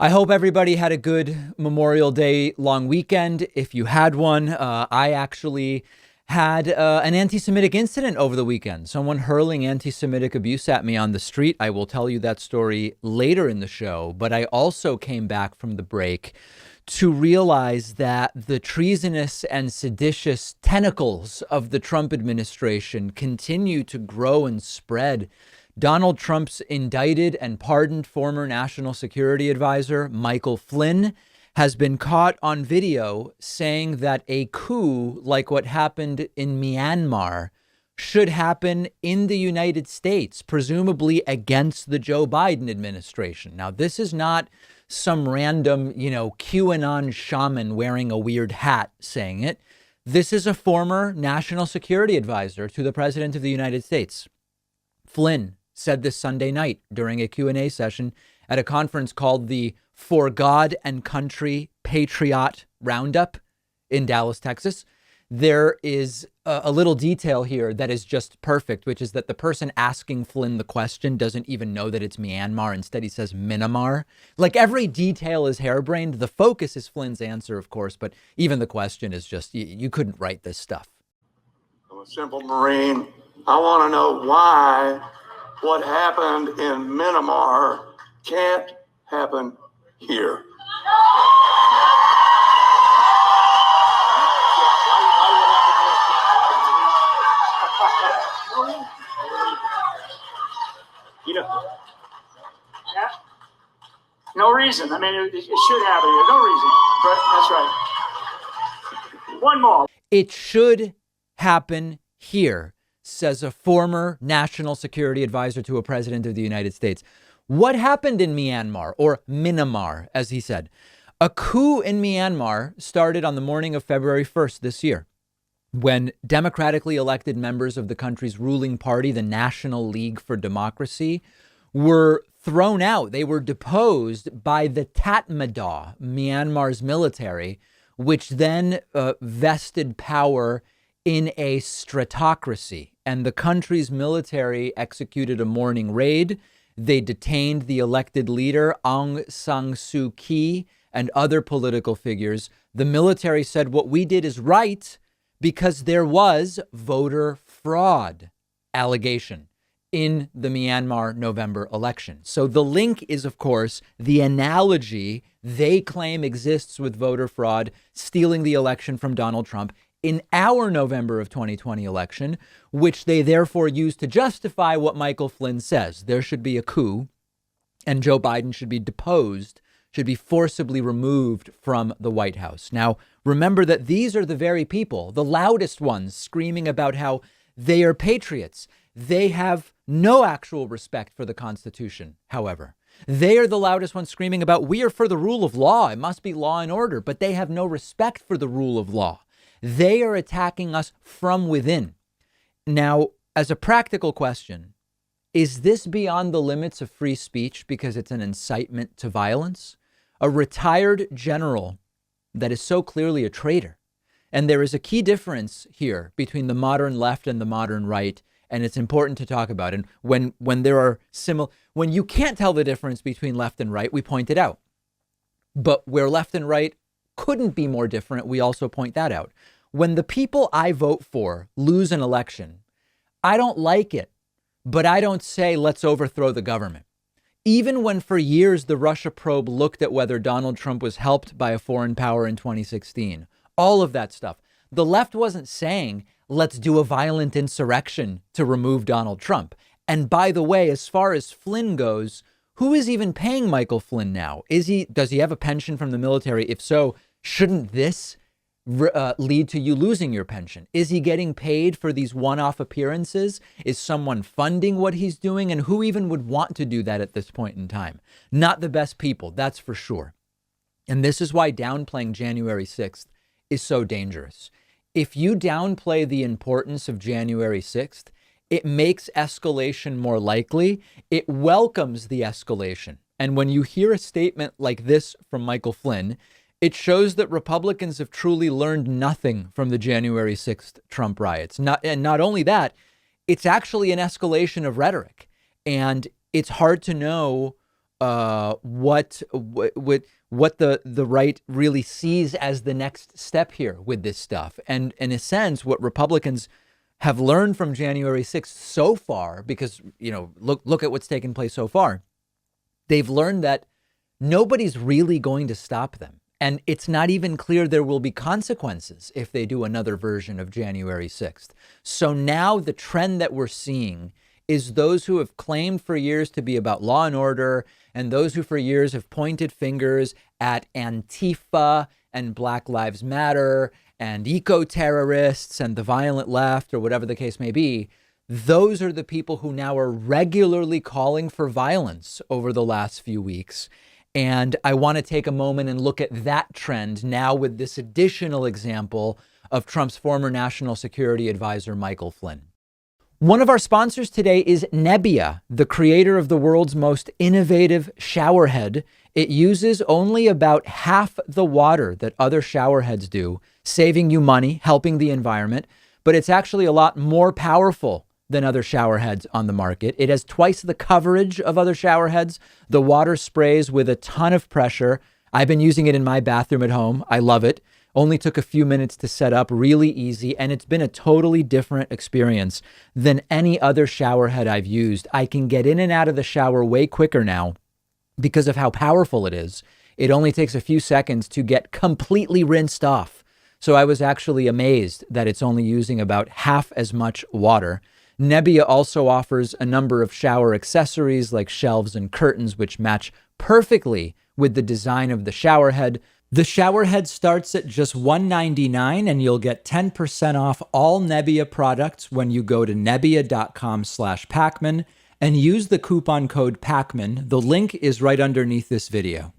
I hope everybody had a good Memorial Day long weekend. If you had one, I actually had an anti-Semitic incident over the weekend. Someone hurling anti-Semitic abuse at me on the street. I will tell you that story later in the show. But I also came back from the break to realize that the treasonous and seditious tentacles of the Trump administration continue to grow and spread. Donald Trump's indicted and pardoned former national security advisor, Michael Flynn, has been caught on video saying that a coup like what happened in Myanmar should happen in the United States, presumably against the Joe Biden administration. Now, this is not some random, QAnon shaman wearing a weird hat saying it. This is a former national security advisor to the president of the United States. Flynn said this Sunday night during a Q&A session at a conference called the For God and Country Patriot Roundup in Dallas, Texas. There is a little detail here that is just perfect, which is that the person asking Flynn the question doesn't even know that it's Myanmar. Instead, he says Myanmar. Like every detail is harebrained. The focus is Flynn's answer, of course, but even the question is just, you couldn't write this stuff. I'm a simple Marine. I want to know why what happened in Myanmar can't happen here. No reason. I mean, it should happen here. No reason. That's right. One more. It should happen here, says a former national security advisor to a president of the United States. What happened in Myanmar, or Myanmar, as he said? A coup in Myanmar started on the morning of February 1st this year, when democratically elected members of the country's ruling party, the National League for Democracy, were thrown out. They were deposed by the Tatmadaw, Myanmar's military, which then vested power in a stratocracy. And the country's military executed a morning raid. They detained the elected leader, Aung San Suu Kyi, and other political figures. The military said what we did is right because there was voter fraud allegation in the Myanmar November election. So the link is, of course, the analogy they claim exists with voter fraud, stealing the election from Donald Trump in our November of 2020 election, which they therefore use to justify what Michael Flynn says. There should be a coup and Joe Biden should be deposed, should be forcibly removed from the White House. Now, remember that these are the very people, the loudest ones, screaming about how they are patriots. They have no actual respect for the Constitution, however. They are the loudest ones screaming about we are for the rule of law. It must be law and order, but they have no respect for the rule of law. They are attacking us from within. Now, as a practical question, is this beyond the limits of free speech because it's an incitement to violence? A retired general that is so clearly a traitor. And there is a key difference here between the modern left and the modern right. And it's important to talk about. And when there are when you can't tell the difference between left and right, we point it out. But where left and right couldn't be more different, we also point that out. When the people I vote for lose an election, I don't like it, but I don't say let's overthrow the government. Even when for years the Russia probe looked at whether Donald Trump was helped by a foreign power in 2016, all of that stuff, the left wasn't saying let's do a violent insurrection to remove Donald Trump. And by the way, as far as Flynn goes, who is even paying Michael Flynn now? Does he have a pension from the military? If so, shouldn't this lead to you losing your pension? Is he getting paid for these one-off appearances? Is someone funding what he's doing? And who even would want to do that at this point in time? Not the best people, that's for sure. And this is why downplaying January 6th is so dangerous. If you downplay the importance of January 6th, it makes escalation more likely. It welcomes the escalation. And when you hear a statement like this from Michael Flynn, it shows that Republicans have truly learned nothing from the January 6th Trump riots. And not only that, it's actually an escalation of rhetoric. And it's hard to know what the right really sees as the next step here with this stuff. And in a sense, what Republicans have learned from January 6th so far, because, look at what's taken place so far. They've learned that nobody's really going to stop them. And it's not even clear there will be consequences if they do another version of January 6th. So now the trend that we're seeing is those who have claimed for years to be about law and order, and those who for years have pointed fingers at Antifa and Black Lives Matter and eco-terrorists and the violent left, or whatever the case may be. Those are the people who now are regularly calling for violence over the last few weeks. And I want to take a moment and look at that trend now with this additional example of Trump's former national security advisor, Michael Flynn. One of our sponsors today is Nebbia, the creator of the world's most innovative showerhead. It uses only about half the water that other showerheads do, saving you money, helping the environment, but it's actually a lot more powerful than other showerheads on the market. It has twice the coverage of other showerheads. The water sprays with a ton of pressure. I've been using it in my bathroom at home. I love it. Only took a few minutes to set up, really easy, and it's been a totally different experience than any other showerhead I've used. I can get in and out of the shower way quicker now because of how powerful it is. It only takes a few seconds to get completely rinsed off. So I was actually amazed that it's only using about half as much water. Nebbia also offers a number of shower accessories like shelves and curtains, which match perfectly with the design of the showerhead. The showerhead starts at just $199, and you'll get 10% off all Nebbia products when you go to nebbia.com/Pakman and use the coupon code Pakman. The link is right underneath this video.